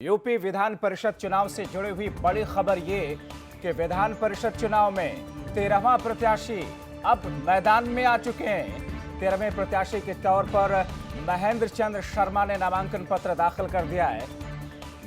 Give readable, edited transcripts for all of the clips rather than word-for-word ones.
UP Vidhan Parishad चुनाव से जुड़ी हुई बड़ी खबर ये कि विधान परिषद चुनाव में 13वां प्रत्याशी अब मैदान में आ चुके हैं। 13वें प्रत्याशी के तौर पर महेंद्र चंद्र शर्मा ने नामांकन पत्र दाखिल कर दिया है।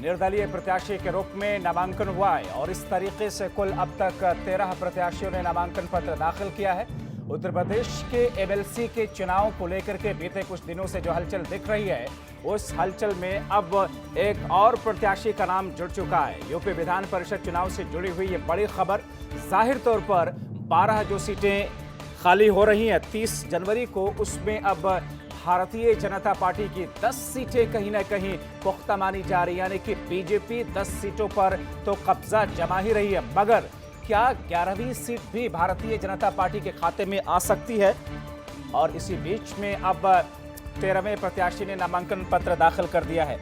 निर्दलीय प्रत्याशी के रूप में नामांकन हुआ है और इस तरीके से कुल अब तक 13 प्रत्याशियों ने नामांकन पत्र दाखिल किया है। उत्तर प्रदेश के एमएलसी के चुनाव को लेकर के बीते कुछ दिनों से जो हलचल दिख रही है, उस हलचल में अब एक और प्रत्याशी का नाम जुड़ चुका है। यूपी विधान परिषद चुनाव से जुड़ी हुई ये बड़ी खबर, जाहिर तौर पर 12 जो सीटें खाली हो रही हैं 30 जनवरी को, उसमें अब भारतीय जनता पार्टी की 10 सीटें कहीं ना कहीं पुख्ता मानी जा रही है, यानी कि बीजेपी 10 सीटों पर तो कब्जा जमा ही रही है, मगर क्या 11वीं सीट भी भारतीय जनता पार्टी के खाते में आ सकती है? और इसी बीच में अब 13वें प्रत्याशी ने नामांकन पत्र दाखिल कर दिया है।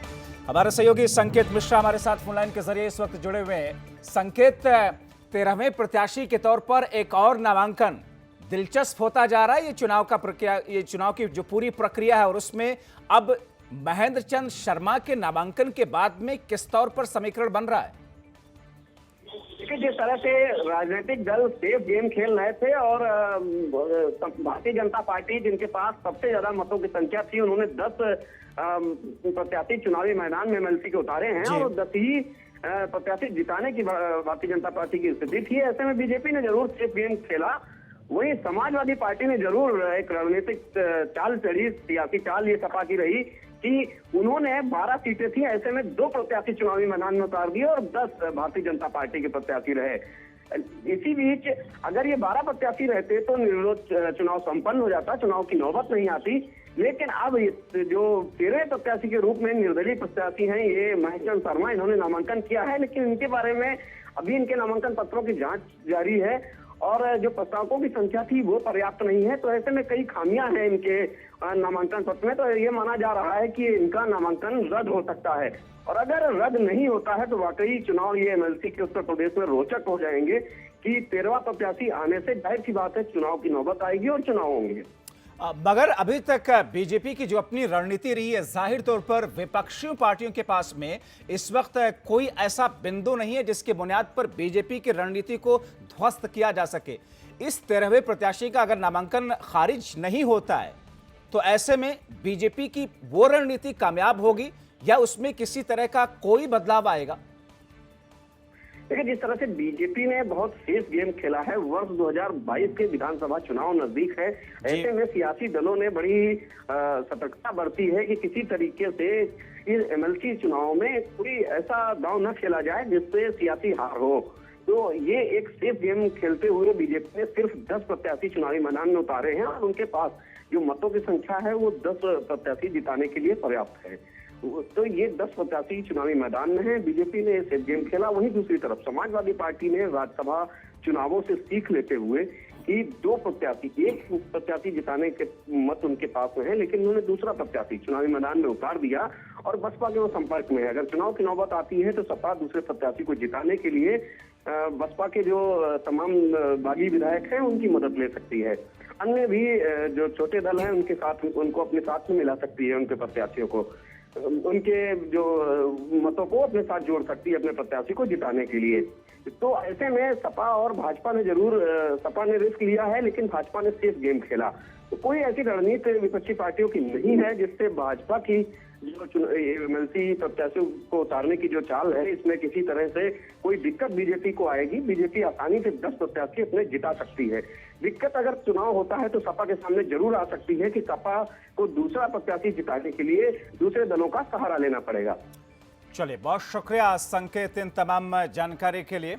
हमारे सहयोगी संकेत मिश्रा हमारे साथ फोनलाइन के जरिए इस वक्त जुड़े हुए हैं। संकेत, 13वें प्रत्याशी के तौर पर एक और नामांकन दिलचस्प होता जा रहा है। ये चुनाव का प्रक्रिया, ये चुनाव की जो पूरी प्रक्रिया है, और उसमें अब महेंद्र चंद्र शर्मा के नामांकन के बाद में किस तौर पर समीकरण बन रहा है? जिस तरह से राजनीतिक दल सेफ गेम खेल रहे थे और भारतीय जनता पार्टी जिनके पास सबसे ज्यादा मतों की संख्या थी, उन्होंने 10 प्रत्याशी चुनावी मैदान में एमएलसी के उतारे हैं और 10 ही प्रत्याशी जिताने की भारतीय जनता पार्टी की स्थिति थी। ऐसे में बीजेपी ने जरूर सेफ गेम खेला, वहीं समाजवादी पार्टी ने जरूर एक रणनीतिक चाल चढ़ी, सियासी चाल ये सपा की रही कि उन्होंने 12 सीटें थी, ऐसे में 2 प्रत्याशी चुनावी मैदान में उतार दिए और 10 भारतीय जनता पार्टी के प्रत्याशी रहे। इसी बीच अगर ये 12 प्रत्याशी रहते तो निर्विरोध चुनाव संपन्न हो जाता, चुनाव की नौबत नहीं आती। लेकिन अब जो 13वें प्रत्याशी के रूप में निर्दलीय प्रत्याशी हैं, ये महेंद्र चंद्र शर्मा, इन्होंने नामांकन किया है, लेकिन इनके बारे में अभी इनके नामांकन पत्रों की जांच जारी है और जो प्रस्तावकों की संख्या थी वो पर्याप्त नहीं है। तो ऐसे में कई खामियां हैं इनके नामांकन पत्र में। तो ये माना जा रहा है कि इनका नामांकन रद्द हो सकता है, और अगर रद्द नहीं होता है तो वाकई चुनाव ये एमएलसी के उत्तर प्रदेश में रोचक हो जाएंगे कि 13वां प्रत्याशी आने से जाहिर सी बात है चुनाव की नौबत आएगी और चुनाव होंगे। मगर अभी तक बीजेपी की जो अपनी रणनीति रही है, जाहिर तौर पर विपक्षी पार्टियों के पास में इस वक्त कोई ऐसा बिंदु नहीं है जिसके बुनियाद पर बीजेपी की रणनीति को ध्वस्त किया जा सके। इस 13वें प्रत्याशी का अगर नामांकन खारिज नहीं होता है तो ऐसे में बीजेपी की वो रणनीति कामयाब होगी या उसमें किसी तरह का कोई बदलाव आएगा? देखिए, जिस तरह से बीजेपी ने बहुत सेफ गेम खेला है, वर्ष 2022 के विधानसभा चुनाव नजदीक है, ऐसे में सियासी दलों ने बड़ी सतर्कता बरती है कि किसी तरीके से इस एमएलसी चुनाव में कोई ऐसा दांव न खेला जाए जिससे सियासी हार हो। तो ये एक सेफ गेम खेलते हुए बीजेपी ने सिर्फ 10 प्रत्याशी चुनावी मैदान में उतारे हैं और उनके पास जो मतों की संख्या है वो 10 प्रत्याशी जिताने के लिए पर्याप्त है। तो ये 10 प्रत्याशी चुनावी मैदान में है, बीजेपी ने सेफ गेम खेला। वहीं दूसरी तरफ समाजवादी पार्टी ने राज्यसभा चुनावों से सीख लेते हुए कि 2 प्रत्याशी, एक प्रत्याशी जिताने के मत उनके पास में है, लेकिन उन्होंने दूसरा प्रत्याशी चुनावी मैदान में उतार दिया और बसपा के वो संपर्क में है। अगर चुनाव की नौबत आती है तो सपा दूसरे प्रत्याशी को जिताने के लिए बसपा के जो तमाम बागी विधायक हैं उनकी मदद ले सकती है। अन्य भी जो छोटे दल हैं उनके साथ, उनको अपने साथ में मिला सकती है, उनके प्रत्याशियों को, उनके जो मतों को अपने साथ जोड़ सकती है अपने प्रत्याशी को जिताने के लिए। तो ऐसे में सपा और भाजपा ने सपा ने रिस्क लिया है, लेकिन भाजपा ने सेफ गेम खेला। तो कोई ऐसी रणनीति विपक्षी पार्टियों की नहीं है जिससे भाजपा की जो एमएलसी प्रत्याशियों को उतारने की जो चाल है, इसमें किसी तरह से कोई दिक्कत बीजेपी को आएगी। बीजेपी आसानी से 10 प्रत्याशी अपने जिता सकती है। दिक्कत अगर चुनाव होता है तो सपा के सामने जरूर आ सकती है कि सपा को दूसरा प्रत्याशी जिताने के लिए दूसरे दलों का सहारा लेना पड़ेगा। चलिए, बहुत शुक्रिया संकेत इन तमाम जानकारी के लिए।